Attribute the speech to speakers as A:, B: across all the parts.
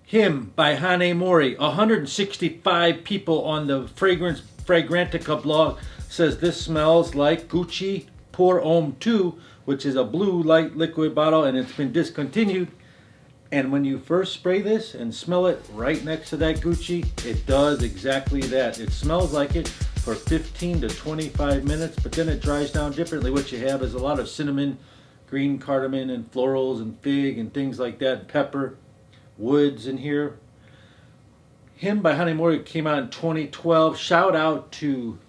A: Him by Hane Mori. 165 people on the Fragrantica blog says this smells like Gucci Pour Homme 2, which is a blue light liquid bottle, and it's been discontinued. And when you first spray this and smell it right next to that Gucci, it does exactly that. It smells like it for 15 to 25 minutes, but then it dries down differently. What you have is a lot of cinnamon, green cardamom, and florals, and fig, and things like that, pepper, woods in here. Him by Hane Mori came out in 2012. Shout out to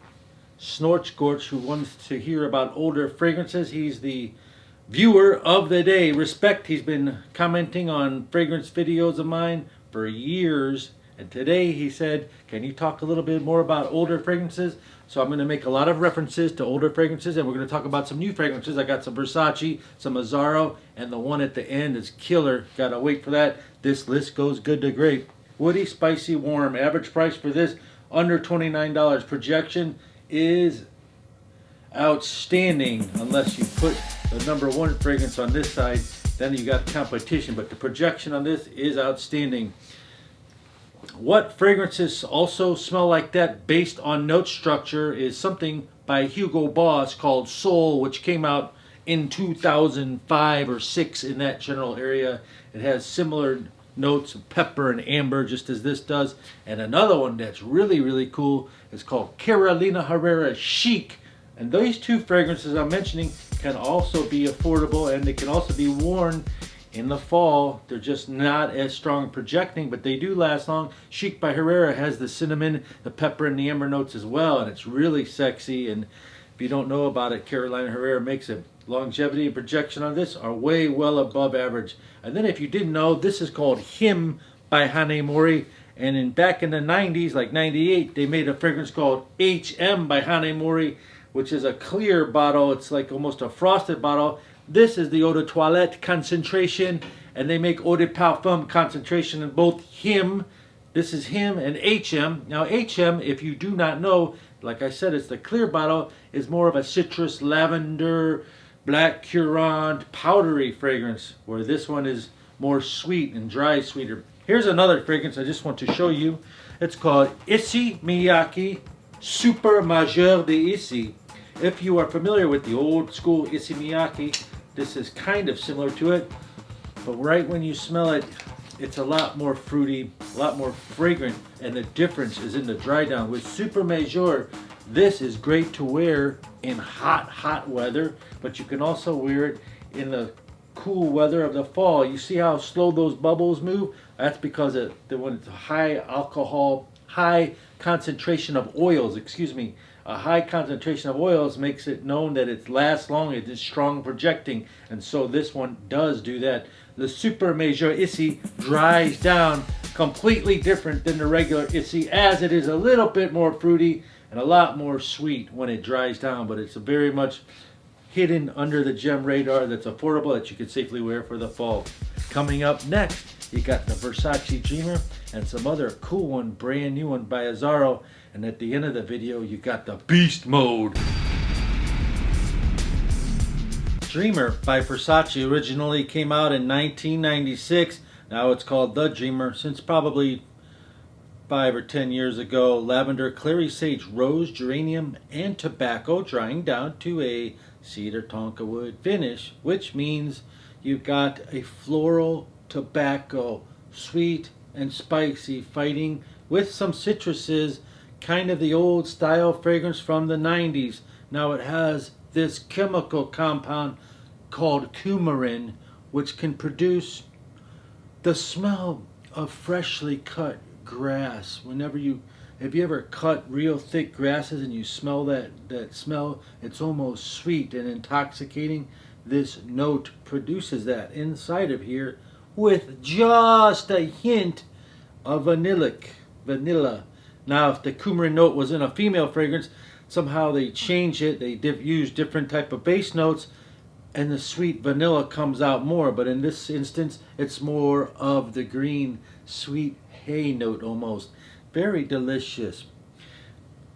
A: Snorchgorch, who wants to hear about older fragrances. He's the viewer of the day. Respect. He's been commenting on fragrance videos of mine for years, and today he said, can you talk a little bit more about older fragrances? So I'm going to make a lot of references to older fragrances, and we're going to talk about some new fragrances. I got some Versace, some Azzaro, and the one at the end is killer. Gotta wait for that. This list goes good to great. Woody, spicy, warm. Average price for this under $29. Projection is outstanding, unless you put the number one fragrance on this side, then you got competition, but the projection on this is outstanding. What fragrances also smell like that based on note structure is something by Hugo Boss called Soul, which came out in 2005 or 6 in that general area. It has similar notes of pepper and amber, just as this does. And another one that's really, really cool is called Carolina Herrera Chic. And these two fragrances I'm mentioning can also be affordable, and they can also be worn in the fall. They're just not as strong projecting, but they do last long. Chic by Herrera has the cinnamon, the pepper, and the amber notes as well, and it's really sexy. And if you don't know about it, Carolina Herrera makes it. Longevity and projection on this are way well above average. And then if you didn't know, this is called Him by Hane Mori. And back in the 90s, like 98, they made a fragrance called HM by Hane Mori, which is a clear bottle. It's like almost a frosted bottle. This is the eau de toilette concentration, and they make eau de parfum concentration in both Him. This is Him and HM. Now HM, if you do not know, like I said, it's the clear bottle, is more of a citrus, lavender, black currant, powdery fragrance, where this one is more sweet and dry, sweeter. Here's another fragrance I just want to show you. It's called Issey Miyake Super Majeur de Issey. If you are familiar with the old school Issey Miyake, this is kind of similar to it, but right when you smell it, it's a lot more fruity, a lot more fragrant, and the difference is in the dry down. With Super Majeur, this is great to wear in hot weather, but you can also wear it in the cool weather of the fall. You see how slow those bubbles move? That's because when it's a high alcohol, high concentration of oils, a high concentration of oils makes it known that it lasts long, it is strong projecting, and so this one does do that. The Super Majeur Issey dries down completely different than the regular Issey, as it is a little bit more fruity and a lot more sweet when it dries down, but it's very much hidden under the gem radar, that's affordable, that you can safely wear for the fall. Coming up next, you got the Versace Dreamer and some other cool one, brand new one by Azzaro. And at the end of the video, you got the Beast Mode. Dreamer by Versace originally came out in 1996. Now it's called The Dreamer, since probably 5 or 10 years ago. Lavender, clary sage, rose, geranium, and tobacco, drying down to a cedar tonka wood finish, which means you've got a floral tobacco, sweet and spicy, fighting with some citruses, kind of the old style fragrance from the 90s. Now it has this chemical compound called coumarin, which can produce the smell of freshly cut grass. Have you ever cut real thick grasses and you smell that smell? It's almost sweet and intoxicating. This note produces that inside of here with just a hint of vanilla. Now, if the coumarin note was in a female fragrance, somehow they change it. They use different type of base notes, and the sweet vanilla comes out more. But in this instance, it's more of the green, sweet hay note almost. Very delicious.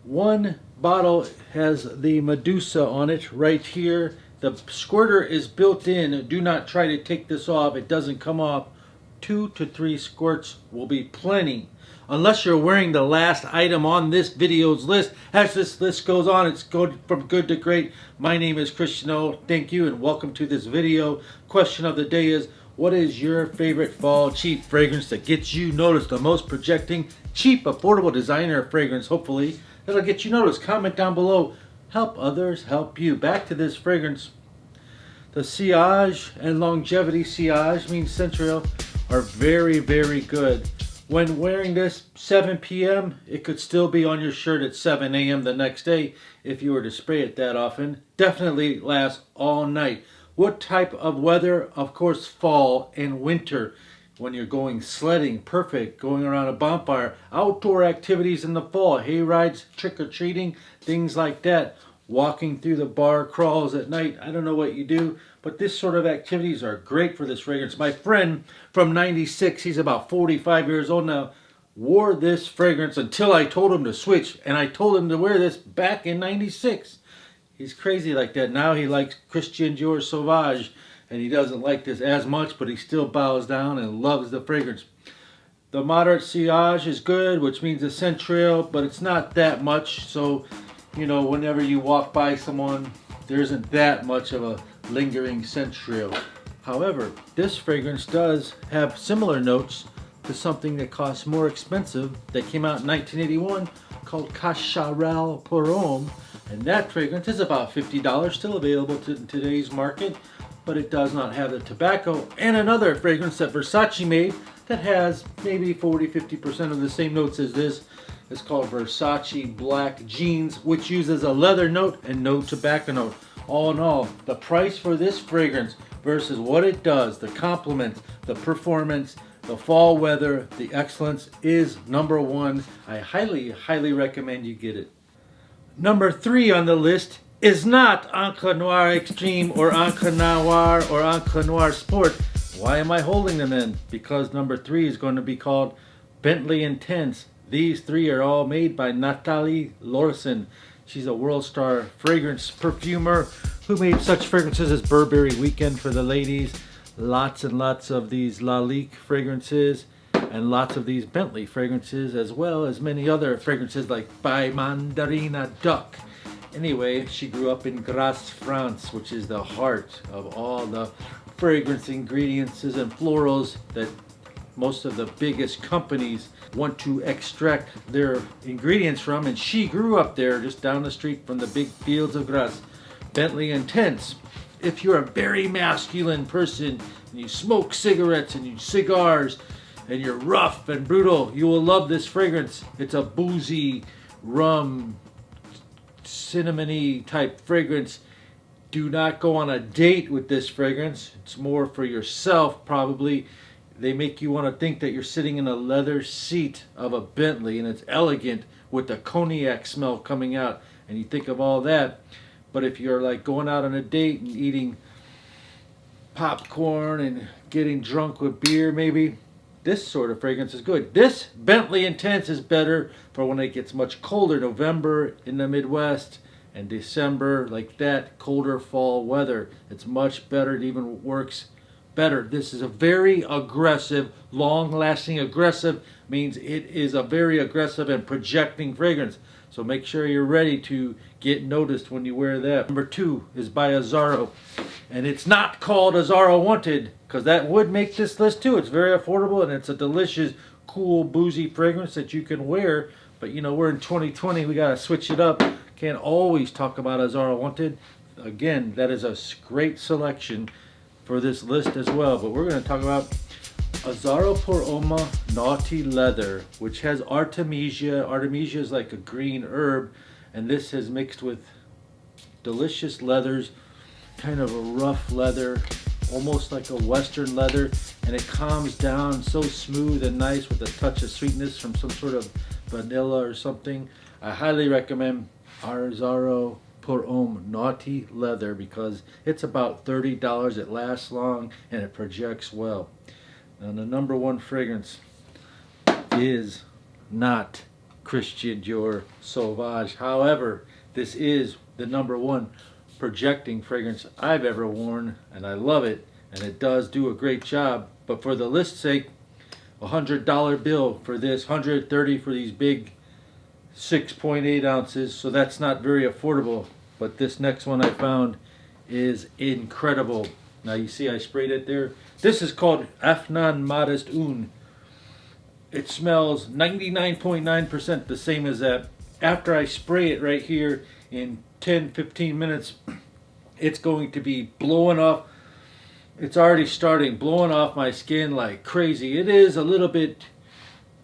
A: One bottle has the Medusa on it right here. The squirter is built in. Do not try to take this off. It doesn't come off. 2 to 3 squirts will be plenty. Unless you're wearing the last item on this video's list. As this list goes on, it's going from good to great. My name is Christian O. Thank you and welcome to this video. Question of the day is, what is your favorite fall cheap fragrance that gets you noticed? The most projecting, cheap, affordable designer fragrance, hopefully, that'll get you noticed. Comment down below. Help others help you. Back to this fragrance. The sillage and longevity, sillage means central, are very, very good. When wearing this 7 p.m., it could still be on your shirt at 7 a.m. the next day if you were to spray it that often. Definitely lasts all night. What type of weather? Of course, fall and winter. When you're going sledding, perfect. Going around a bonfire, outdoor activities in the fall, hay rides, trick-or-treating, things like that. Walking through the bar crawls at night. I don't know what you do, but this sort of activities are great for this fragrance. My friend from 96, he's about 45 years old now, wore this fragrance until I told him to switch, and I told him to wear this back in 96. He's crazy like that. Now he likes Christian Dior Sauvage, and he doesn't like this as much, but he still bows down and loves the fragrance. The moderate sillage is good, which means it's central, but it's not that much, so you know, whenever you walk by someone, there isn't that much of a lingering scent trail. However, this fragrance does have similar notes to something that costs more expensive that came out in 1981 called Cacharel Pour Homme, and that fragrance is about $50, still available in today's market, but it does not have the tobacco. And another fragrance that Versace made that has maybe 40-50% of the same notes as this. It's called Versace Black Jeans, which uses a leather note and no tobacco note. All in all, the price for this fragrance versus what it does, the compliments, the performance, the fall weather, the excellence is number one. I highly, highly recommend you get it. Number 3 on the list is not Encre Noir Extreme or Encre Noir or Encre Noir Sport. Why am I holding them in? Because number 3 is going to be called Bentley Intense. These 3 are all made by Nathalie Lorson. She's a world star fragrance perfumer who made such fragrances as Burberry Weekend for the ladies, lots and lots of these Lalique fragrances, and lots of these Bentley fragrances, as well as many other fragrances like By Mandarina Duck. Anyway, she grew up in Grasse, France, which is the heart of all the fragrance ingredients and florals that most of the biggest companies want to extract their ingredients from, and she grew up there just down the street from the big fields of Grasse. Bentley Intense. If you're a very masculine person and you smoke cigarettes and you cigars and you're rough and brutal, you will love this fragrance. It's a boozy, rum, cinnamony type fragrance. Do not go on a date with this fragrance. It's more for yourself probably. They make you want to think that you're sitting in a leather seat of a Bentley, and it's elegant with the cognac smell coming out, and you think of all that. But if you're like going out on a date and eating popcorn and getting drunk with beer maybe, this sort of fragrance is good. This Bentley Intense is better for when it gets much colder, November in the Midwest and December, like that, colder fall weather. It's much better. It even works better. This is a very aggressive, long-lasting. Aggressive means it is a very aggressive and projecting fragrance. So make sure you're ready to get noticed when you wear that. Number 2 is by Azzaro, and it's not called Azzaro Wanted because that would make this list too. It's very affordable and it's a delicious, cool, boozy fragrance that you can wear. But you know, we're in 2020. We gotta switch it up. Can't always talk about Azzaro Wanted. Again, that is a great selection for this list as well, but we're going to talk about Azzaro Pour Homme Naughty Leather, which has artemisia. Artemisia is like a green herb, and this is mixed with delicious leathers, kind of a rough leather, almost like a western leather, and it calms down so smooth and nice with a touch of sweetness from some sort of vanilla or something. I highly recommend Azzaro Pour Homme Naughty Leather because it's about $30. It lasts long and it projects well. Now the number 1 fragrance is not Christian Dior Sauvage. However, this is the number 1 projecting fragrance I've ever worn, and I love it. and it does do a great job. But for the list's sake, $100 bill for this, $130 for these big 6.8 ounces. So that's not very affordable. But this next one I found is incredible. Now you see I sprayed it there. This is called Afnan Modest Un. It smells 99.9% the same as that. After I spray it right here in 10-15 minutes, it's going to be blowing off. It's already starting blowing off my skin like crazy. It is a little bit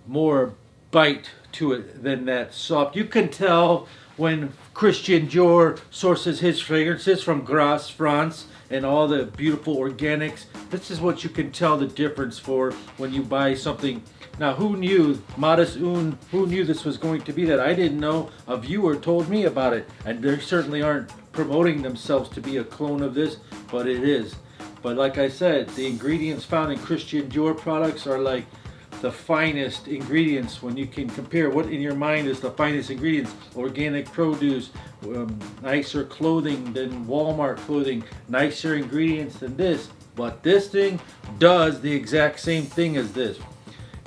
A: more bite to it than that soft. You can tell when Christian Dior sources his fragrances from Grasse, France, and all the beautiful organics. This is what you can tell the difference for when you buy something. Now, who knew Modest Un? Who knew this was going to be that? I didn't know. A viewer told me about it, and they certainly aren't promoting themselves to be a clone of this, but it is. But like I said, the ingredients found in Christian Dior products are like the finest ingredients. When you can compare what in your mind is the finest ingredients: organic produce, nicer clothing than Walmart clothing, nicer ingredients than this. But this thing does the exact same thing as this.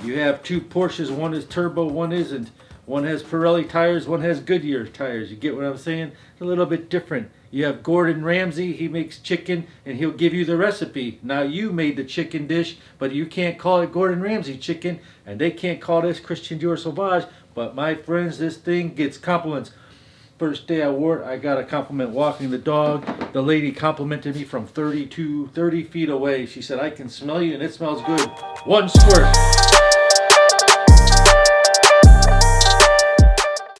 A: You have two Porsches, one is turbo, one isn't. One has Pirelli tires, one has Goodyear tires. You get what I'm saying? It's a little bit different. You have Gordon Ramsay, he makes chicken and he'll give you the recipe. Now you made the chicken dish, but you can't call it Gordon Ramsay chicken, and they can't call this Christian Dior Sauvage. But my friends, this thing gets compliments. First day I wore it, I got a compliment walking the dog. The lady complimented me from 30 feet away. She said, "I can smell you and it smells good." One squirt.